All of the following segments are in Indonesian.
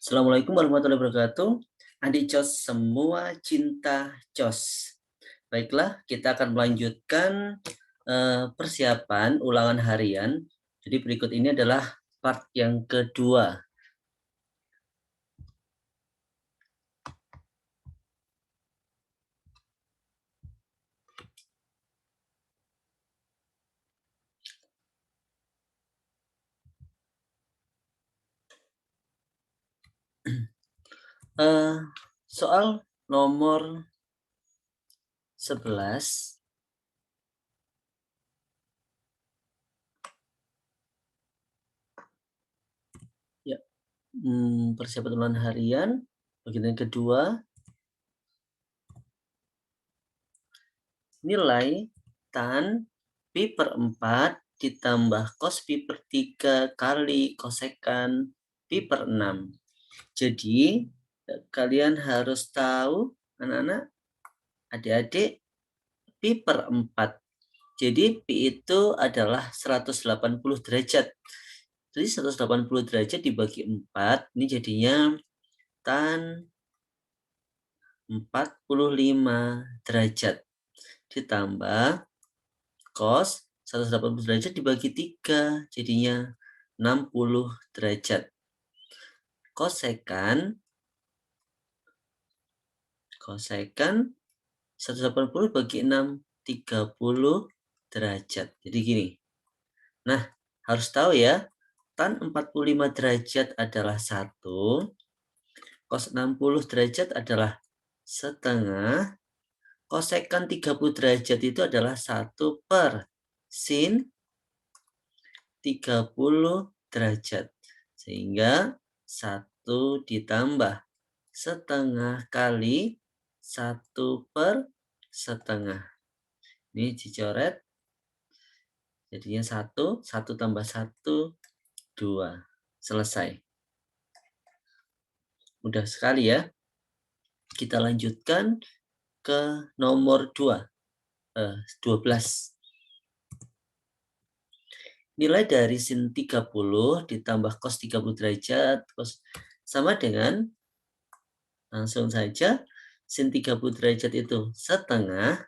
Assalamualaikum warahmatullahi wabarakatuh. Adik Cos semua cinta Cos. Baiklah, kita akan melanjutkan persiapan ulangan harian. Jadi berikut ini adalah part yang kedua. Soal nomor 11. Ya, persiapan ulangan harian bagian kedua. Nilai tan pi per 4 ditambah cos pi per 3 kali kosekan pi per 6. Jadi kalian harus tahu anak-anak, adik-adik, pi per 4. Jadi pi itu adalah 180 derajat. Jadi 180 derajat dibagi 4, ini jadinya tan 45 derajat. Ditambah cos 180 derajat dibagi 3, jadinya 60 derajat. Kosekan 180 bagi 6, 30 derajat. Jadi gini. Nah, harus tahu ya, tan 45 derajat adalah 1, cos 60 derajat adalah setengah, kosekan 30 derajat itu adalah 1 per sin 30 derajat. Sehingga 1 ditambah setengah kali 1 per setengah. Ini dicoret. Jadinya 1 tambah 1, 2. Selesai. Mudah sekali ya. Kita lanjutkan ke nomor 12. Nilai dari sin 30 ditambah cos 30 derajat sama dengan, langsung saja, sin 30 derajat itu setengah,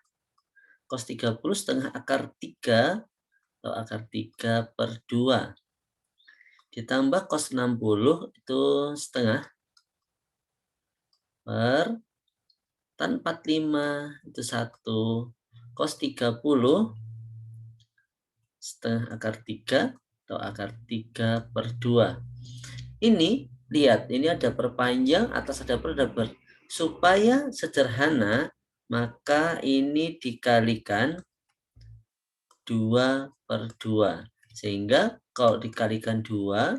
cos 30 setengah akar 3 atau akar 3 per 2. Ditambah cos 60 itu setengah per tan 45 itu 1. Cos 30 setengah akar 3 atau akar 3 per 2. Ini, lihat, ini ada perpanjang, atas ada per, ada per. Supaya sederhana, maka ini dikalikan 2 per 2. Sehingga kalau dikalikan 2,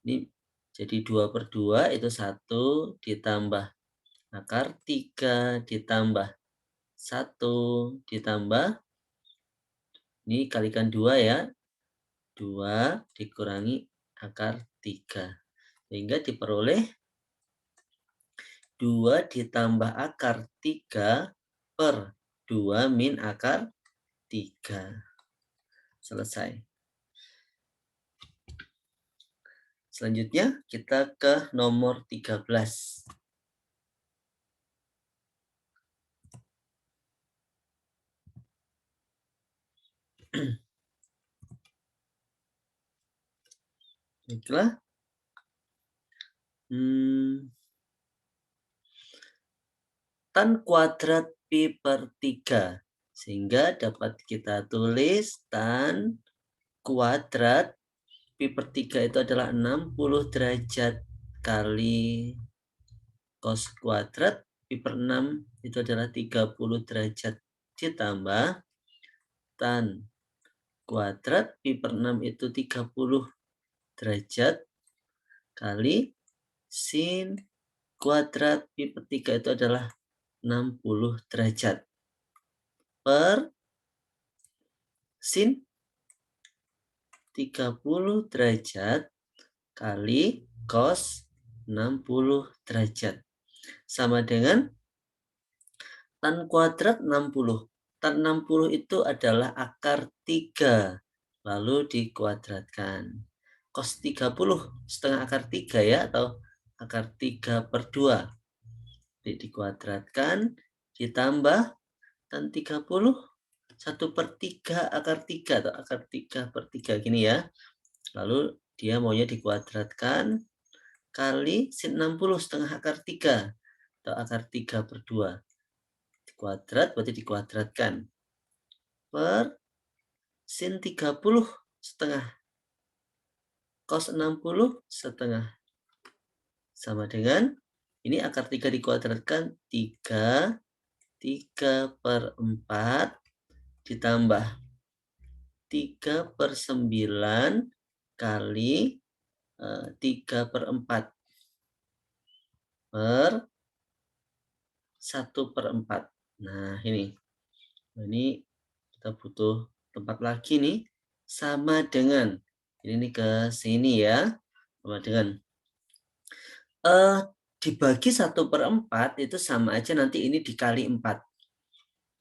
ini jadi 2 per 2 itu 1 ditambah akar 3 ditambah 1 ditambah, ini kalikan 2 ya, 2 dikurangi akar 3. Sehingga diperoleh 2 ditambah akar 3 per 2 min akar 3. Selesai. Selanjutnya kita ke nomor 13. Baiklah. Tan kuadrat pi per 3. Sehingga dapat kita tulis tan kuadrat pi per 3 itu adalah 60 derajat kali cos kuadrat pi per 6 itu adalah 30 derajat ditambah tan kuadrat pi per 6 itu 30 derajat kali sin kuadrat pi per 3 itu adalah 60 derajat per sin 30 derajat kali cos 60 derajat. Sama dengan tan kuadrat 60. Tan 60 itu adalah akar 3. Lalu dikuadratkan. Cos 30 setengah akar 3 ya, atau akar 3/2. Dikuadratkan, ditambah tan 30, 1/3 akar 3 atau akar 3/3 gini ya. Lalu dia maunya dikuadratkan kali sin 60 setengah akar 3 atau akar 3/2. Kuadrat berarti dikuadratkan per sin 30 setengah cos 60 setengah sama dengan ini akar 3 dikuadratkan 3/4 ditambah 3/9 kali 3/4 per 1/4. Nah, ini kita butuh tempat lagi nih, sama dengan ini ke sini ya, sama dengan dibagi 1/4 itu sama aja nanti ini dikali 4.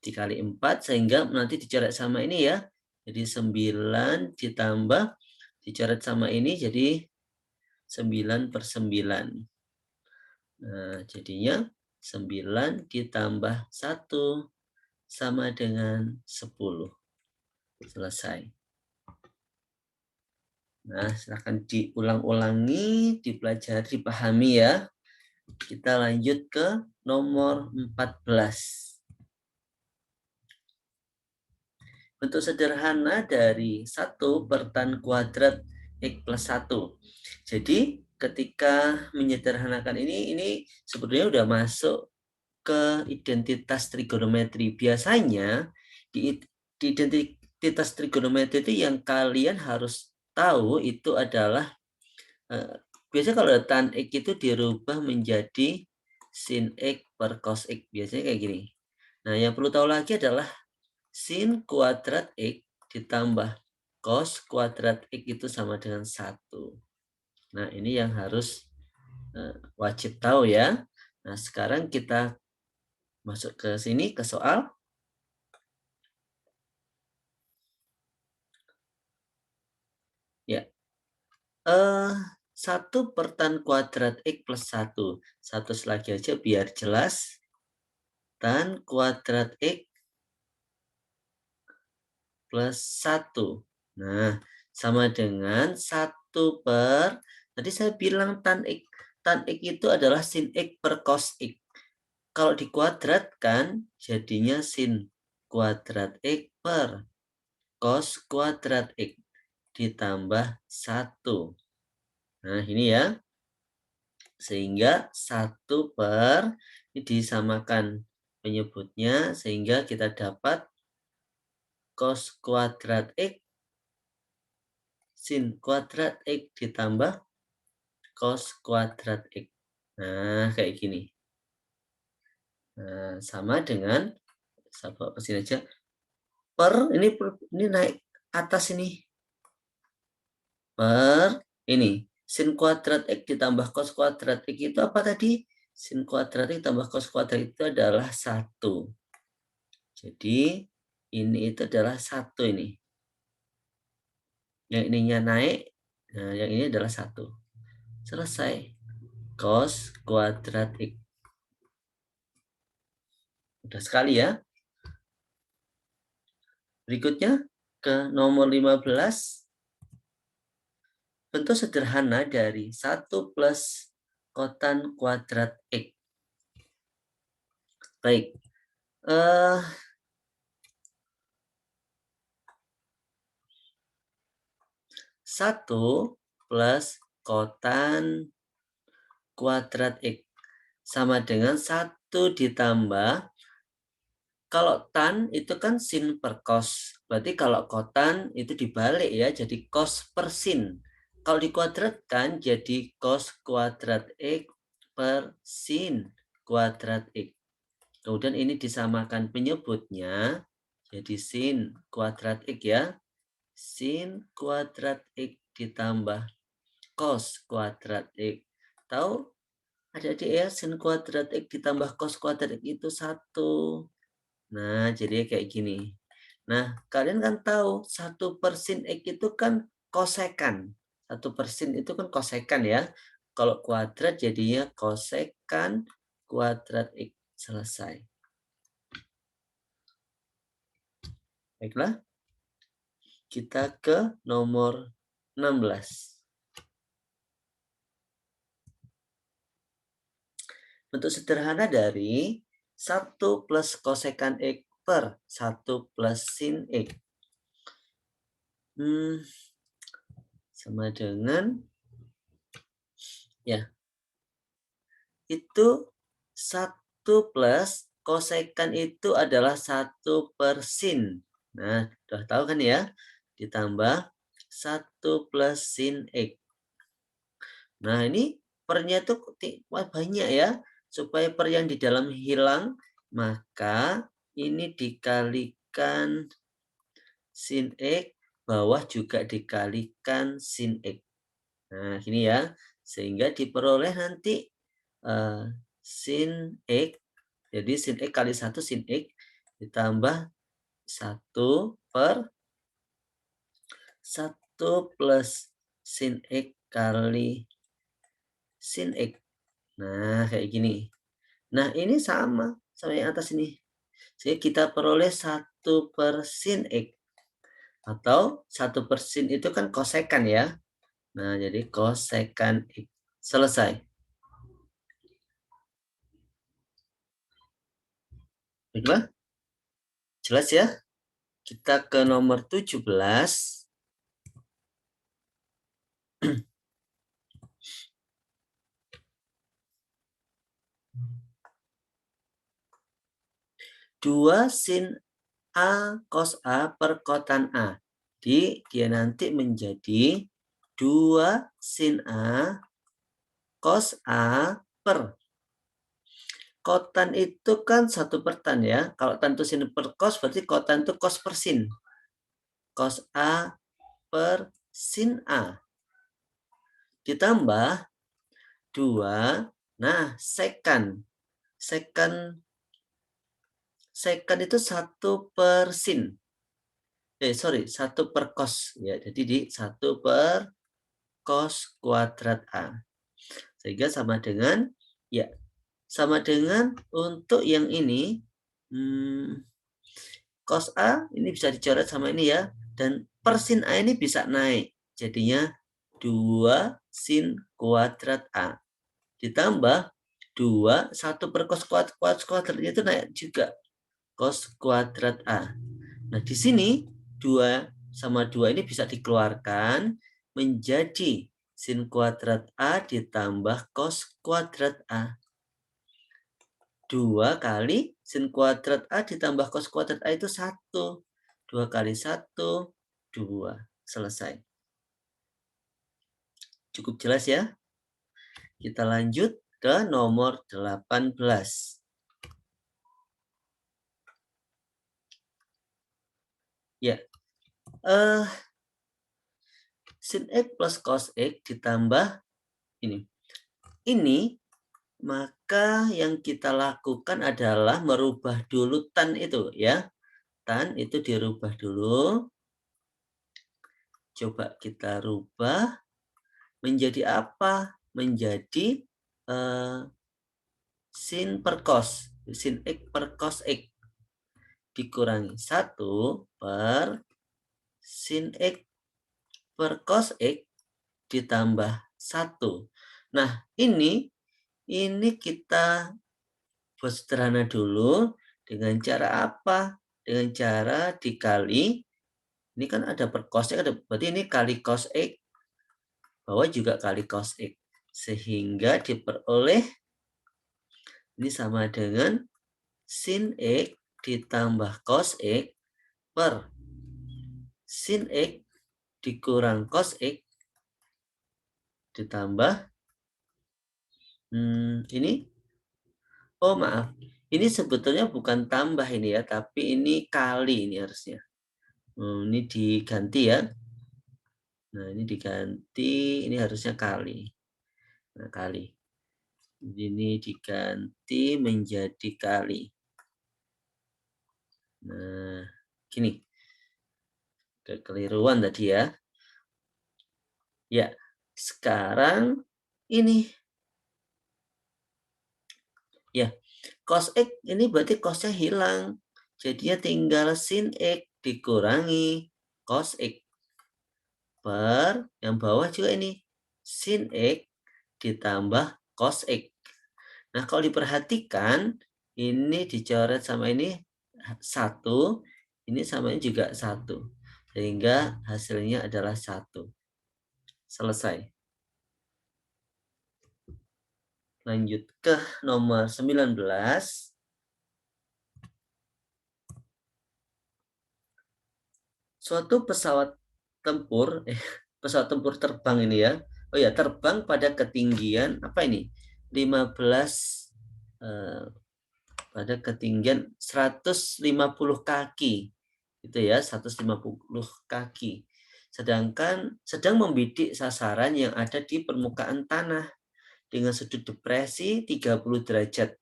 Dikali 4 sehingga nanti dicoret sama ini ya. Jadi 9 ditambah dicoret sama ini jadi 9/9. Nah, jadinya 9 ditambah 1 sama dengan 10. Selesai. Nah, silahkan diulang-ulangi, dipelajari, dipahami ya. Kita lanjut ke nomor 14. Bentuk sederhana dari 1 per tan kuadrat X plus 1. Jadi ketika menyederhanakan ini sebetulnya udah masuk ke identitas trigonometri. Biasanya di identitas trigonometri itu yang kalian harus tahu itu adalah biasanya kalau tan X itu dirubah menjadi sin X per cos X. Biasanya kayak gini. Nah, yang perlu tahu lagi adalah sin kuadrat X ditambah cos kuadrat X itu sama dengan 1. Nah, ini yang harus wajib tahu ya. Nah, sekarang kita masuk ke sini ke soal. Ya. 1 per tan kuadrat X plus 1. 1 lagi aja biar jelas. Tan kuadrat X plus 1. Nah, sama dengan 1 per, tadi saya bilang tan X itu adalah sin X per cos X. Kalau dikuadratkan, jadinya sin kuadrat X per cos kuadrat X ditambah 1. Nah, ini ya. Sehingga 1 per, ini disamakan penyebutnya, sehingga kita dapat cos kuadrat X sin kuadrat X ditambah cos kuadrat X. Nah, kayak gini. Nah, sama dengan, saya bawa ke sini aja, per, ini naik atas ini, per, ini, sin kuadrat X ditambah cos kuadrat X itu apa tadi? Sin kuadrat X tambah cos kuadrat itu adalah 1. Jadi, ini itu adalah 1 ini. Yang ininya naik, nah yang ini adalah 1. Selesai. Cos kuadrat X. Mudah sekali ya. Berikutnya ke nomor 15. Bentuk sederhana dari 1 plus kotan kuadrat X. Baik. 1 plus kotan kuadrat X sama dengan 1 ditambah, kalau tan itu kan sin per cos. Berarti kalau kotan itu dibalik ya, jadi cos per sin. Kalau dikuadratkan jadi cos kuadrat X per sin kuadrat X. Kemudian ini disamakan penyebutnya, jadi sin kuadrat X ya. Sin kuadrat X ditambah cos kuadrat X. Tahu adik-adik ya, sin kuadrat X ditambah cos kuadrat X itu 1. Nah, jadi kayak gini. Nah, kalian kan tahu 1 per sin X itu kan kosekan. 1 per sin itu kan kosekan ya. Kalau kuadrat jadinya kosekan kuadrat X. Selesai. Baiklah, kita ke nomor 16. Bentuk sederhana dari 1 plus kosekan X per 1 plus sin X. Sama dengan, ya, itu 1 plus kosekan itu adalah 1 per sin. Nah, udah tahu kan ya? Ditambah 1 plus sin X. Nah, ini pernya tuh banyak ya. Supaya per yang di dalam hilang, maka ini dikalikan sin X, bawah juga dikalikan sin X. Nah, gini ya. Sehingga diperoleh nanti sin X. Jadi sin X kali 1 sin X ditambah 1 per 1 plus sin X kali sin X. Nah, kayak gini. Nah, ini sama yang atas ini. Jadi kita peroleh 1 per sin X. Atau 1 per sin itu kan kosekan ya. Nah, jadi kosekan X. Selesai. Baiklah. Jelas ya? Kita ke nomor 17. Dua sin A cos A per kotan A. Jadi dia nanti menjadi 2 sin A cos A per. Kotan itu kan 1 per tan ya. Kalau tan itu sin per cos, berarti kotan itu cos per sin. Cos A per sin A. Ditambah 2. Nah, sekan. Sekan itu 1 per sin. 1 per cos. Ya, jadi di 1 per cos kuadrat A. Sehingga sama dengan, ya, sama dengan untuk yang ini, cos A ini bisa dicoret sama ini ya. Dan per sin A ini bisa naik. Jadinya 2 sin kuadrat A. Ditambah 2, 1 per cos kuadratnya itu naik juga. Cos kuadrat A. Nah, di sini 2 sama 2 ini bisa dikeluarkan menjadi sin kuadrat A ditambah cos kuadrat A. 2 kali sin kuadrat A ditambah cos kuadrat A itu 1. 2 kali 1, 2. Selesai. Cukup jelas ya? Kita lanjut ke nomor 18. Ya, sin X plus cos X ditambah ini. Ini, maka yang kita lakukan adalah merubah dulu tan itu ya. Tan itu dirubah dulu. Coba kita rubah menjadi apa? Menjadi sin per cos. Sin X per cos X. Dikurangi 1 per sin X per cos X ditambah 1. Nah, ini kita buat sederhana dulu. Dengan cara apa? Dengan cara dikali. Ini kan ada per cos X, berarti ini kali cos X. Bawah juga kali cos X. Sehingga diperoleh ini sama dengan sin X ditambah cos X per sin X dikurang cos X ditambah ini. Oh, maaf. Ini sebetulnya bukan tambah ini ya, tapi ini kali ini harusnya. Ini diganti ya. Nah, ini diganti, ini harusnya kali. Nah, kali. Ini diganti menjadi kali. Nah, gini. Kekeliruan tadi ya. Ya, sekarang ini. Ya, cos X ini berarti cos-nya hilang. Jadinya tinggal sin X dikurangi cos X. Per yang bawah juga ini. Sin X ditambah cos X. Nah, kalau diperhatikan, ini dicoret sama ini 1, ini sama ini juga 1. Sehingga hasilnya adalah 1. Selesai. Lanjut ke nomor 19. Suatu pesawat tempur, pesawat tempur terbang ini ya. Oh ya, terbang pada ketinggian apa ini? 15 pada ketinggian 150 kaki. Itu ya, 150 kaki. Sedangkan sedang membidik sasaran yang ada di permukaan tanah dengan sudut depresi 30 derajat.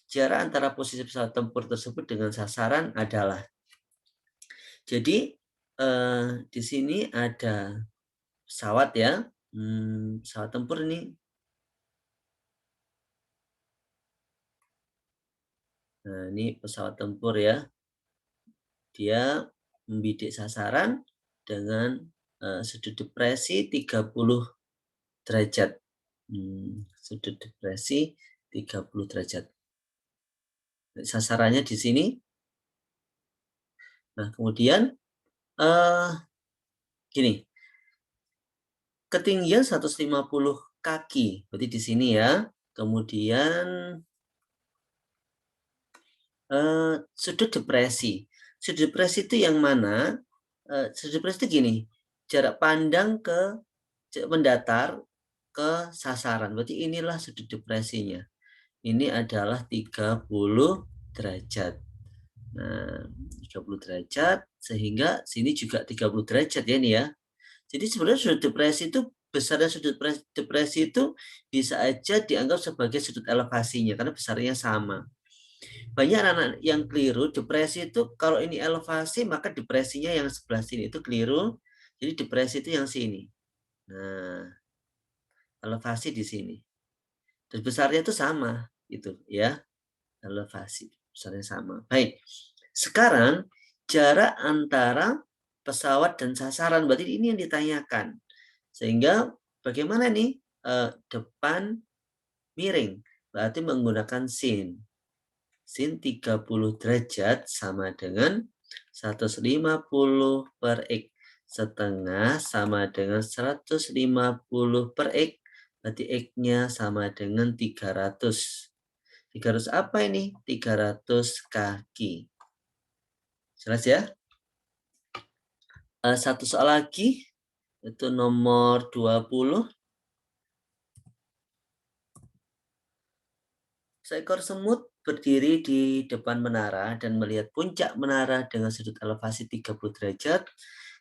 Jarak antara posisi pesawat tempur tersebut dengan sasaran adalah. Jadi di sini ada pesawat ya, pesawat tempur ini. Nah, ini pesawat tempur ya. Dia membidik sasaran dengan sudut depresi 30 derajat. Sudut depresi 30 derajat. Sasarannya di sini. Nah, kemudian gini, ketinggian 150 kaki, berarti di sini ya. Kemudian sudut depresi. Sudut depresi itu yang mana? Sudut depresi itu gini, jarak pandang ke mendatar ke sasaran. Berarti inilah sudut depresinya. Ini adalah 30 derajat. Nah, 30 derajat sehingga sini juga 30 derajat ya ini ya. Jadi sebenarnya sudut depresi itu besarnya sudut depresi itu bisa aja dianggap sebagai sudut elevasinya karena besarnya sama. Banyak anak yang keliru, depresi itu kalau ini elevasi maka depresinya yang sebelah sini itu keliru. Jadi depresi itu yang sini. Nah, elevasi di sini. Dan besarnya itu sama itu ya. Elevasi besarnya sama. Baik. Sekarang jarak antara pesawat dan sasaran berarti ini yang ditanyakan. Sehingga bagaimana nih depan miring? Berarti menggunakan sin. Sin 30 derajat sama dengan 150 per X. Setengah sama dengan 150 per X. Berarti X-nya sama dengan 300. 300 apa ini? 300 kaki. Jelas ya? Satu soal lagi. Itu nomor 20. Seekor semut berdiri di depan menara dan melihat puncak menara dengan sudut elevasi 30 derajat,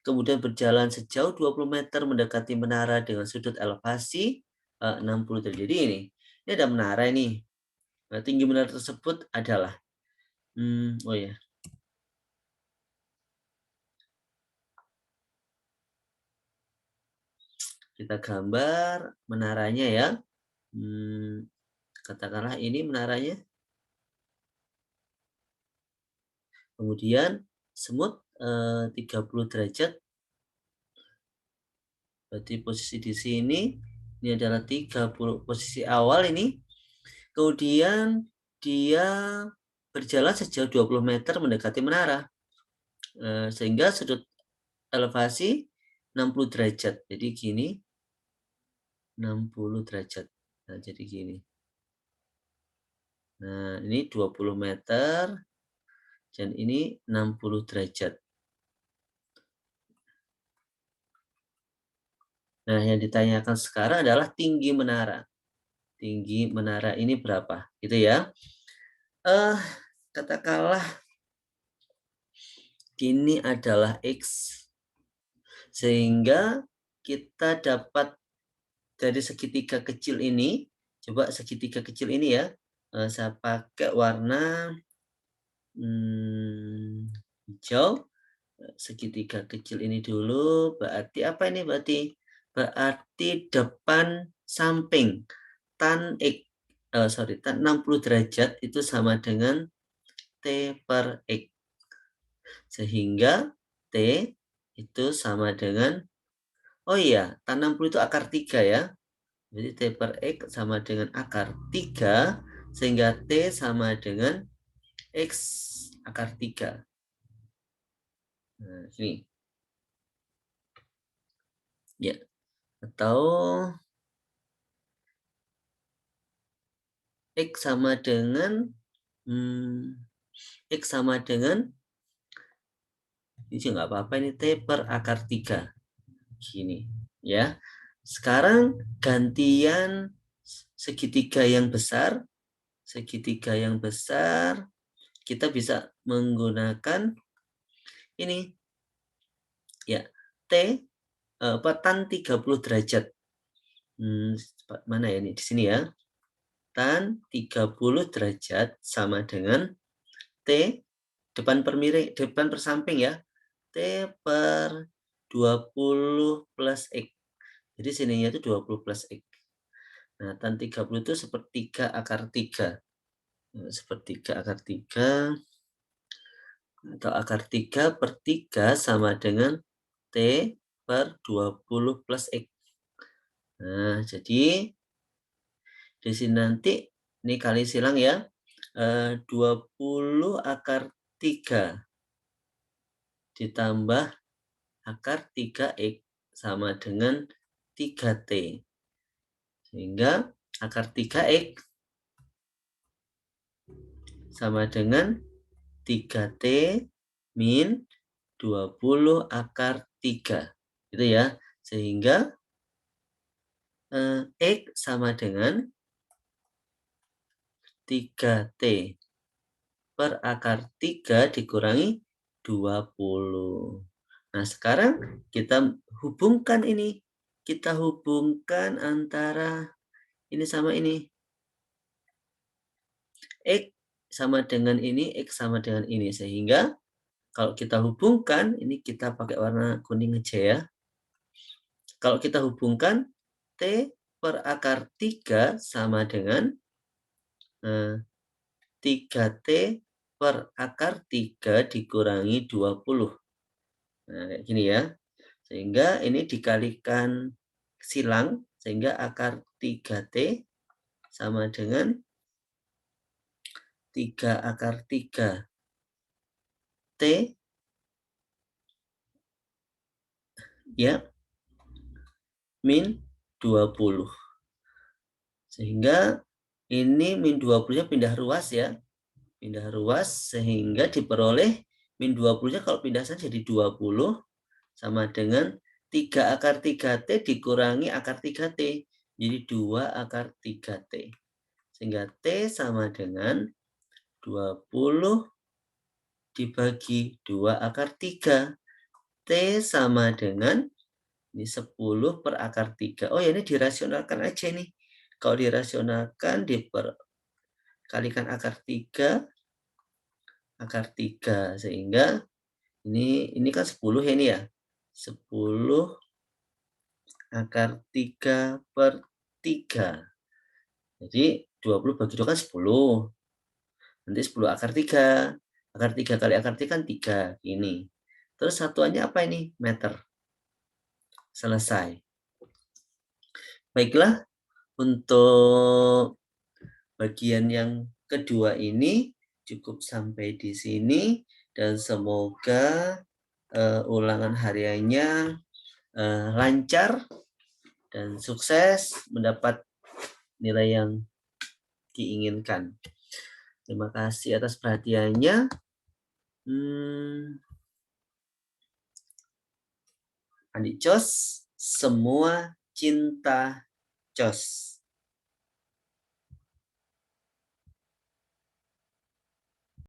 kemudian berjalan sejauh 20 meter mendekati menara dengan sudut elevasi 60 derajat. Jadi ini ada menara ini. Nah, tinggi menara tersebut adalah, oh ya, kita gambar menaranya ya. Katakanlah ini menaranya. Kemudian semut 30 derajat. Berarti posisi di sini ini adalah 30 posisi awal ini. Kemudian dia berjalan sejauh 20 meter mendekati menara. Sehingga sudut elevasi 60 derajat. Jadi gini 60 derajat. Nah, jadi gini. Nah, ini 20 meter dan ini 60 derajat. Nah, yang ditanyakan sekarang adalah tinggi menara. Tinggi menara ini berapa? Gitu ya. Katakanlah ini adalah X. Sehingga kita dapat dari segitiga kecil ini, coba segitiga kecil ini ya, saya pakai warna hijau. Segitiga kecil ini dulu, berarti apa ini? Berarti depan samping tan X, tan 60 derajat itu sama dengan T per X. Sehingga T itu sama dengan, oh iya, tan 60 itu akar 3 ya. Jadi T per X sama dengan akar 3, sehingga T sama dengan X akar 3. Nah, ini. Ya, atau X sama dengan X sama dengan, ini juga nggak apa-apa, ini T per akar 3. Gini, ya. Sekarang gantian segitiga yang besar. Segitiga yang besar, kita bisa menggunakan ini, ya, T, tan 30 derajat. Mana ya ini? Di sini ya. Tan 30 derajat sama dengan T depan persamping ya. T per 20 plus X. Jadi sininya itu 20 plus X. Nah, tan 30 itu sepertiga akar 3. Sepertiga akar 3 atau akar 3 per 3 sama dengan T per 20 plus X. Nah, jadi di sini nanti, ini kali silang ya, 20 akar 3 ditambah akar 3X sama dengan 3T. Sehingga akar 3X sama dengan 3T min 20 akar 3. Gitu ya. Sehingga X sama dengan 3T per akar 3 dikurangi 20. Nah, sekarang kita hubungkan ini. Kita hubungkan antara ini sama ini. X sama dengan ini, X sama dengan ini. Sehingga kalau kita hubungkan, ini kita pakai warna kuning aja ya. Kalau kita hubungkan, T per akar 3 sama dengan 3T per akar 3 dikurangi 20. Nah, kayak gini ya. Sehingga ini dikalikan silang, sehingga akar 3T sama dengan 3 akar 3 T ya min 20. Sehingga ini min 20-nya pindah ruas ya. Pindah ruas sehingga diperoleh min 20-nya kalau pindah saja jadi 20 sama dengan 3 akar 3T dikurangi akar 3T. Jadi 2 akar 3T. Sehingga T sama dengan 20 dibagi 2 akar 3. T sama dengan, ini 10 per akar 3. Oh ya, ini dirasionalkan aja nih. Kalau dirasionalkan diperkalikan akar 3. Akar 3. Sehingga ini kan 10 ya ini ya. 10 akar 3 per 3. Jadi 20 bagi 2 kan 10. Nanti 10 akar 3. Akar 3 kali akar 3 kan 3. Ini. Terus satuannya apa ini? Meter. Selesai. Baiklah, untuk bagian yang kedua ini cukup sampai di sini. Dan semoga ulangan hariannya lancar dan sukses mendapat nilai yang diinginkan. Terima kasih atas perhatiannya. Andi Cos, semua cinta Cos.